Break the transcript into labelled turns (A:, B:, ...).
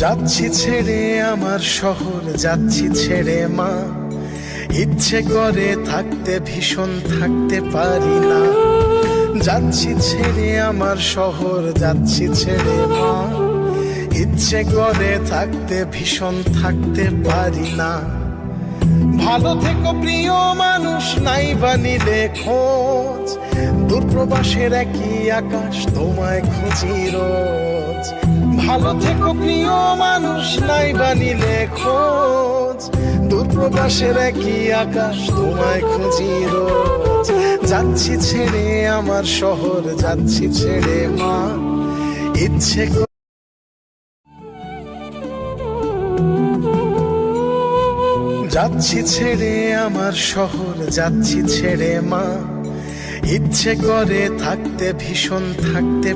A: যাচ্ছি ছেড়ে আমার শহর, যাচ্ছি ছেড়ে মা। ইচ্ছে করে থাকতে ভীষণ, থাকতে পারি না। যাচ্ছি ছেড়ে আমার শহর, যাচ্ছি ছেড়ে মা। ইচ্ছে করে থাকতে ভীষণ, থাকতে পারি না। ভালো থেকো প্রিয় মানুষ, নাই বানিলে খোঁজ। দূরপ্রবাসের একই আকাশ, তোমায় খুঁজি রোজ। ভালো থেকো প্রিয় মানুষ, নাই বানিলে খোঁজ। দূরপ্রবাসের একই আকাশ, তোমায় খুঁজি রোজ। যাচ্ছি ছেড়ে আমার শহর, যাচ্ছি ছেড়ে মা। ইচ্ছে যাচ্ছি ছেড়ে আমার শহর, যাচ্ছি ছেড়ে মা। ইচ্ছে করে থাকতে ভীষণ, থাকতে